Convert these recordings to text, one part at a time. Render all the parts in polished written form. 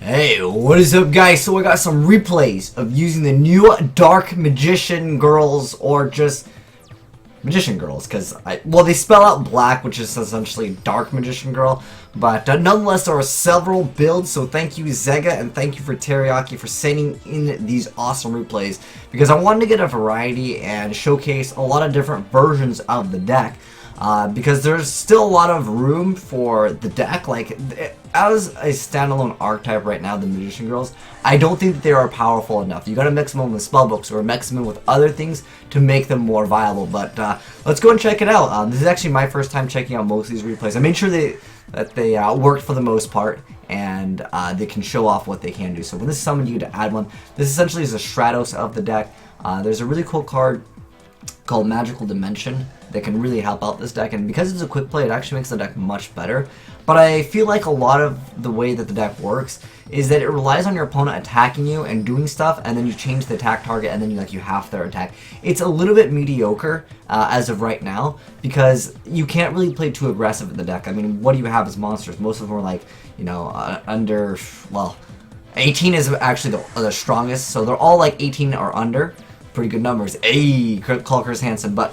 Hey, what is up guys? So I got some replays of using the new Dark Magician Girls, or just Magician Girls, because they spell out black, which is essentially Dark Magician Girl, but nonetheless there are several builds, so thank you Zega and thank you for Teriyaki for sending in these awesome replays, because I wanted to get a variety and showcase a lot of different versions of the deck. Because there's still a lot of room for the deck. Like, as a standalone archetype right now, the Magician Girls, I don't think that they are powerful enough. You gotta mix them in with spellbooks or mix them in with other things to make them more viable. But let's go and check it out. This is actually my first time checking out most of these replays. I made sure that they worked for the most part, and they can show off what they can do. So when this summoned you to add one, this essentially is a Stratos of the deck. There's a really cool card called Magical Dimension that can really help out this deck, and because it's a quick play, it actually makes the deck much better. But I feel like a lot of the way that the deck works is that it relies on your opponent attacking you and doing stuff, and then you change the attack target, and then you half their attack. It's a little bit mediocre as of right now, because you can't really play too aggressive in the deck. I mean, what do you have as monsters? Most of them are like, under, well, 18 is actually the strongest, so they're all like 18 or under. Pretty good numbers. Hey, Chris Hansen. But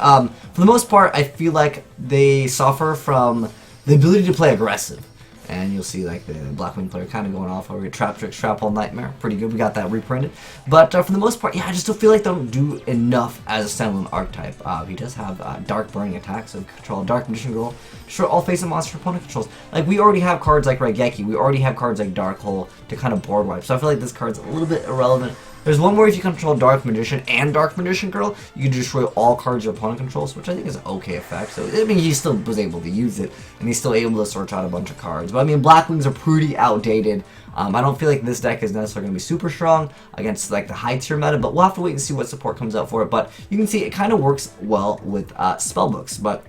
for the most part, I feel like they suffer from the ability to play aggressive. And you'll see like the Blackwing player kind of going off over your Trap Trick, Trap Hole Nightmare. Pretty good. We got that reprinted. But for the most part, yeah, I just don't feel like they don't do enough as a standalone archetype. He does have Dark Burning Attack, so control Dark Magician Girl. Destroy all face and monster opponent controls. Like, we already have cards like Raigeki. We already have cards like Dark Hole to kind of board wipe. So I feel like this card's a little bit irrelevant. There's one more if you control Dark Magician and Dark Magician Girl, you can destroy all cards your opponent controls, which I think is an okay effect. So, I mean, he still was able to use it, and he's still able to search out a bunch of cards. But, I mean, Blackwings are pretty outdated. I don't feel like this deck is necessarily going to be super strong against, like, the high tier meta, but we'll have to wait and see what support comes out for it. But you can see it kind of works well with spellbooks. But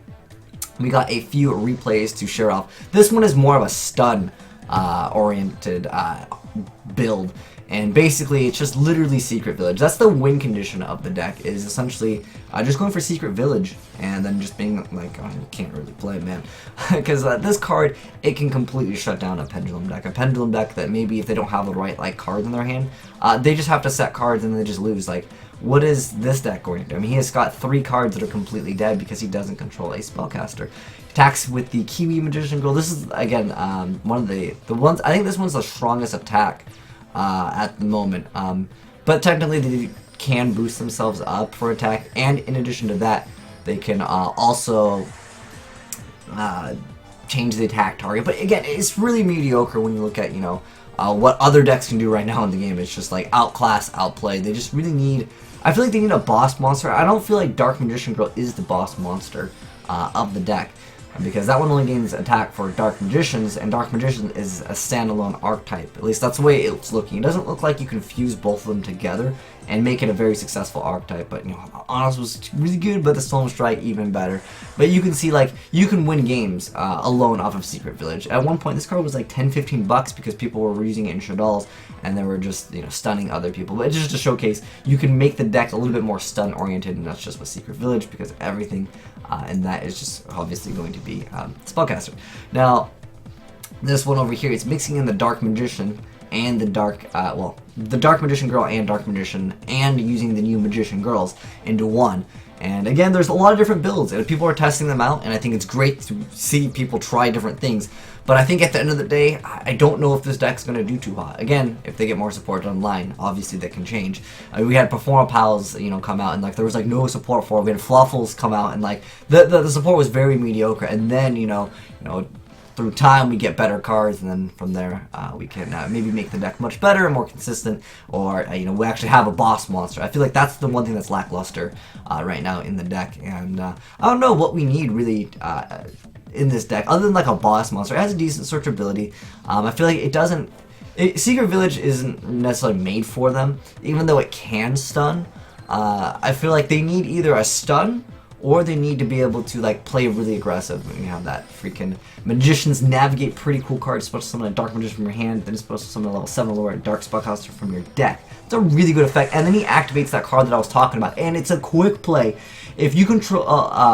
we got a few replays to share off. This one is more of a stun oriented build. And basically, it's just literally Secret Village. That's the win condition of the deck, is essentially just going for Secret Village and then just being like, oh, you can't really play, man. Because this card, it can completely shut down a Pendulum deck. A Pendulum deck that maybe if they don't have the right cards in their hand, they just have to set cards and they just lose. Like, what is this deck going to do? I mean, he has got 3 cards that are completely dead because he doesn't control a spellcaster. Attacks with the Kiwi Magician Girl. This is, again, one of the ones, I think this one's the strongest attack at the moment, but technically they can boost themselves up for attack, and in addition to that, they can also change the attack target. But again, it's really mediocre when you look at what other decks can do right now in the game. It's just like outclass, outplay. They just really need, I feel like they need a boss monster. I don't feel like Dark Magician Girl is the boss monster of the deck, because that one only gains attack for Dark Magicians, and Dark Magician is a standalone archetype. At least that's the way it's looking. It doesn't look like you can fuse both of them together and make it a very successful archetype. But, Honest was really good, but the Storm Strike even better. But you can see, like, you can win games alone off of Secret Village. At one point, this card was like 10-15 bucks because people were using it in Shadalls, and they were just, stunning other people. But it's just to showcase, you can make the deck a little bit more stun-oriented, and that's just with Secret Village, because everything and that is just obviously going to be Spellcaster. Now, this one over here, it's mixing in the Dark Magician and the the Dark Magician Girl and Dark Magician, and using the new Magician Girls into one. And again, there's a lot of different builds, and people are testing them out, and I think it's great to see people try different things. But I think at the end of the day, I don't know if this deck's going to do too hot. Again, if they get more support online, obviously that can change. We had Performa Pals, come out, and like there was like no support for it. We had Fluffles come out, and like the support was very mediocre. And then through time we get better cards, and then from there we can maybe make the deck much better and more consistent, or we actually have a boss monster. I feel like that's the one thing that's lackluster right now in the deck, and I don't know what we need really in this deck other than like a boss monster. It has a decent searchability. I feel like Secret Village isn't necessarily made for them, even though it can stun. I feel like they need either a stun, or they need to be able to like play really aggressive. When you have that freaking Magicians Navigate, pretty cool card. It's supposed to summon a Dark Magician from your hand, then it's supposed to summon a level 7 lower Dark Spellcaster from your deck. It's a really good effect, and then he activates that card that I was talking about, and it's a quick play. If you control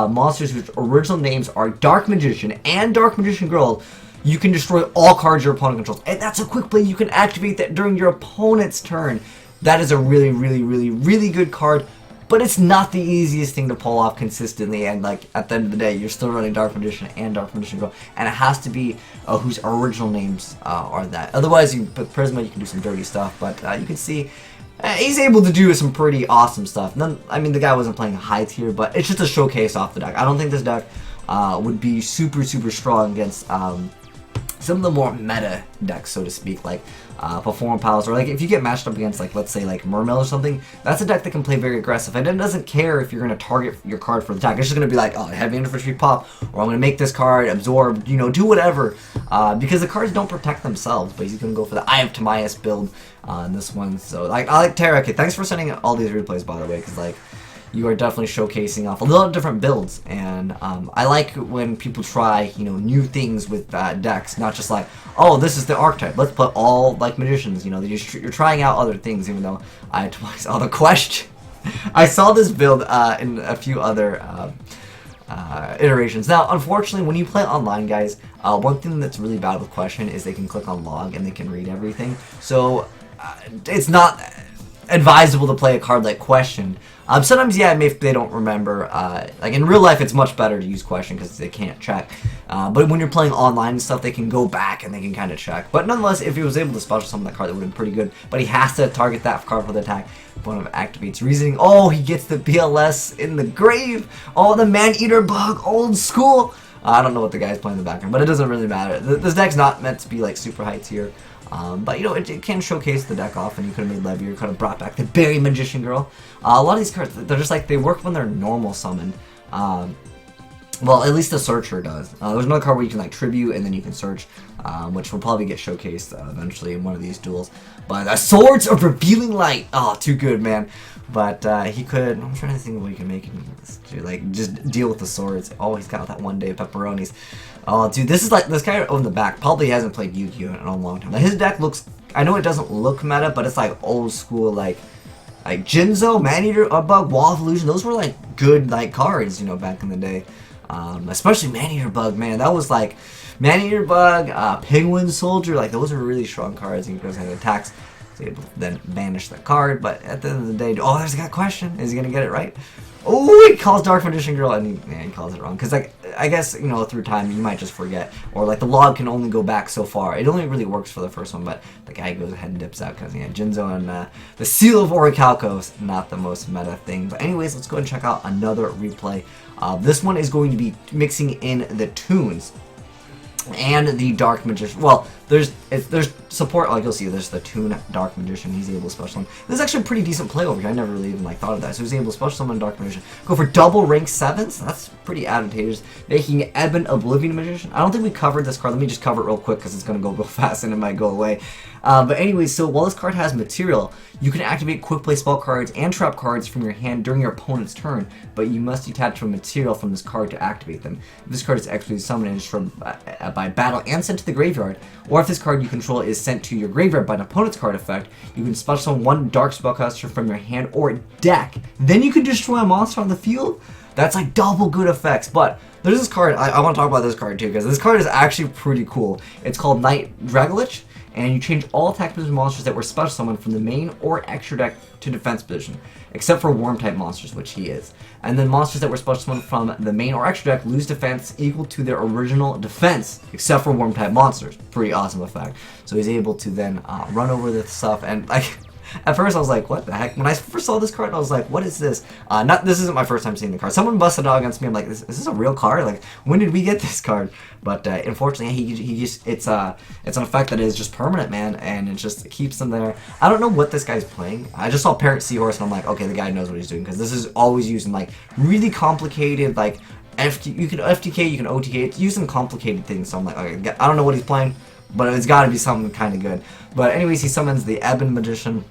monsters whose original names are Dark Magician and Dark Magician Girl, you can destroy all cards your opponent controls. And that's a quick play. You can activate that during your opponent's turn. That is a really, really, really, really good card. But it's not the easiest thing to pull off consistently, and like at the end of the day, you're still running Dark Magician and Dark Magician Girl, and it has to be whose original names are that. Otherwise, you put Prisma, you can do some dirty stuff, but you can see he's able to do some pretty awesome stuff. I mean, the guy wasn't playing high tier, but it's just a showcase off the deck. I don't think this deck would be super, super strong against some of the more meta decks, so to speak, like Perform Palace, or like if you get matched up against, like, let's say like Mermail or something, that's a deck that can play very aggressive, and it doesn't care if you're going to target your card for the attack. It's just going to be like, oh, heavy infantry pop, or I'm going to make this card absorb, you know, do whatever, because the cards don't protect themselves, but he's going to go for the Eye of Timaeus build in this one. So like, I like Terra. Okay, thanks for sending all these replays, by the way, because like, you are definitely showcasing off a lot of different builds, and I like when people try, you know, new things with decks, not just like, oh, this is the archetype, let's put all like magicians, you know, you're trying out other things, even though I twice saw the question. I saw this build in a few other iterations. Now, unfortunately, when you play online, guys, one thing that's really bad with question is they can click on log and they can read everything, so it's not advisable to play a card like question. Sometimes, yeah, if they don't remember, like in real life, it's much better to use question because they can't check. But when you're playing online and stuff, they can go back and they can kind of check. But nonetheless, if he was able to special summon that card, that would have been pretty good. But he has to target that card for the attack. One of activates reasoning. Oh, he gets the BLS in the grave. Oh, the Man-Eater Bug, old school. I don't know what the guy's playing in the background, but it doesn't really matter. This deck's not meant to be like super high tier. But you know, it can showcase the deck off, and you could have made Levy, or could have brought back the Berry Magician Girl. A lot of these cards, they're just like, they work when they're normal summoned. Well, at least the Searcher does. There's another card where you can like tribute, and then you can search, which will probably get showcased eventually in one of these duels. But Swords of Revealing Light, oh, too good, man. But he could, I'm trying to think of what you can make him do, like just deal with the swords. Oh, he's got that one day of pepperonis. Oh, dude, this is like, this guy on the back probably hasn't played Yu-Gi-Oh! In a long time. Now, his deck looks, I know it doesn't look meta, but it's like old school, like Jinzo, Man-Eater Bug, Wall of Illusion. Those were like good like cards, you know, back in the day. Especially Man-Eater Bug, man. That was like Man-Eater Bug, Penguin Soldier. Like, those are really strong cards. He goes and attacks. He's able to then banish that card. But at the end of the day, oh, there's a question. Is he gonna get it right? Oh, he calls Dark Magician Girl, and he calls it wrong. Because, like, I guess, you know, through time, you might just forget. Or, like, the log can only go back so far. It only really works for the first one, but the guy goes ahead and dips out. Because, yeah, Jinzo and the Seal of Orichalcos, not the most meta thing. But anyways, let's go and check out another replay. This one is going to be mixing in the Toons and the Dark Magician. Well, there's support, like you'll see, there's the Toon Dark Magician. He's able to special summon. This is actually a pretty decent play over here. I never really even like thought of that. So he's able to special summon Dark Magician. Go for double rank 7s. That's pretty advantageous. Making Ebon Oblivion Magician. I don't think we covered this card. Let me just cover it real quick because it's going to go real fast and it might go away. But anyways, so while this card has material, you can activate quick play spell cards and trap cards from your hand during your opponent's turn, but you must detach a material from this card to activate them. If this card is expertly summoned and is from by battle and sent to the graveyard, or if this card you control is sent to your graveyard by an opponent's card effect, you can special summon one Dark Spellcaster from your hand or deck. Then you can destroy a monster on the field. That's like double good effects. But there's this card, I want to talk about this card too, because this card is actually pretty cool. It's called Night Dragolich, and you change all attack position monsters that were special summoned from the main or extra deck to defense position, except for worm type monsters, which he is. And then monsters that were special summoned from the main or extra deck lose defense equal to their original defense, except for worm type monsters. Pretty awesome effect. So he's able to then run over this stuff, and like, at first I was like, what the heck? When I first saw this card, I was like, what is this? This isn't my first time seeing the card. Someone busted out against me. I'm like, is this a real card? Like, when did we get this card? But unfortunately, he just, it's an effect that is just permanent, man, and it just keeps them there. I don't know what this guy's playing. I just saw Parrot Seahorse, and I'm like, okay, the guy knows what he's doing, because this is always used in like really complicated, like you can FTK, you can OTK. It's using complicated things. So I'm like, okay, I don't know what he's playing, but it's got to be something kind of good. But anyways, he summons the Ebon Magician.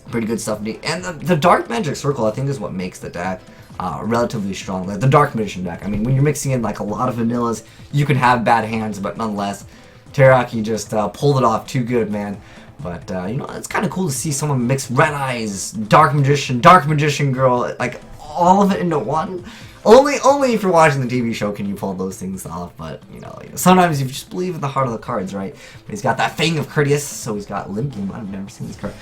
Pretty good stuff. And the Dark Magic Circle, I think, is what makes the deck relatively strong. Like the Dark Magician deck. I mean, when you're mixing in like a lot of vanillas, you can have bad hands, but nonetheless, Teriyaki just pulled it off too good, man. But you know, it's kind of cool to see someone mix Red Eyes, Dark Magician Girl, like all of it into one. Only if you're watching the TV show can you pull those things off, but, you know, sometimes you just believe in the heart of the cards, right? But he's got that Fang of Courteous, so he's got Limb Bloom. I've never seen this card.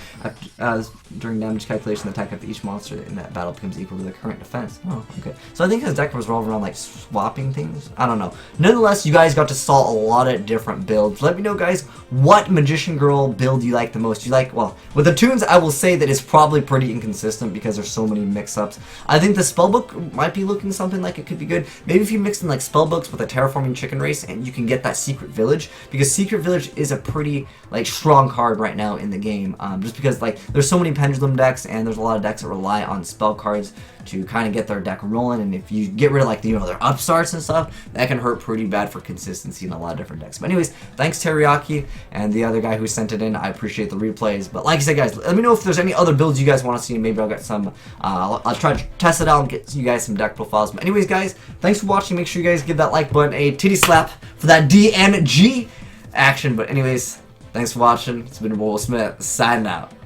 During damage calculation, the attack of each monster in that battle becomes equal to the current defense. Oh, okay. So I think his deck was revolved around, like, swapping things. I don't know. Nonetheless, you guys got to saw a lot of different builds. Let me know, guys, what Magician Girl build you like the most. You like, well, with the Toons, I will say that it's probably pretty inconsistent because there's so many mix-ups. I think the Spellbook might be looking something like it could be good. Maybe if you mix in, like, Spellbooks with a Terraforming Chicken Race and you can get that Secret Village, because Secret Village is a pretty, like, strong card right now in the game. Just because, like, there's so many Pendulum decks and there's a lot of decks that rely on spell cards to kind of get their deck rolling, and if you get rid of, like, you know, their upstarts and stuff, that can hurt pretty bad for consistency in a lot of different decks. But anyways, thanks Teriyaki and the other guy who sent it in. I appreciate the replays. But like I said, guys, let me know if there's any other builds you guys want to see. Maybe I'll get some, I'll try to test it out and get you guys some deck profiles. But anyways, guys, thanks for watching. Make sure you guys give that like button a titty slap for that D and G action. But anyways, thanks for watching. It's been Will Smith, signing out.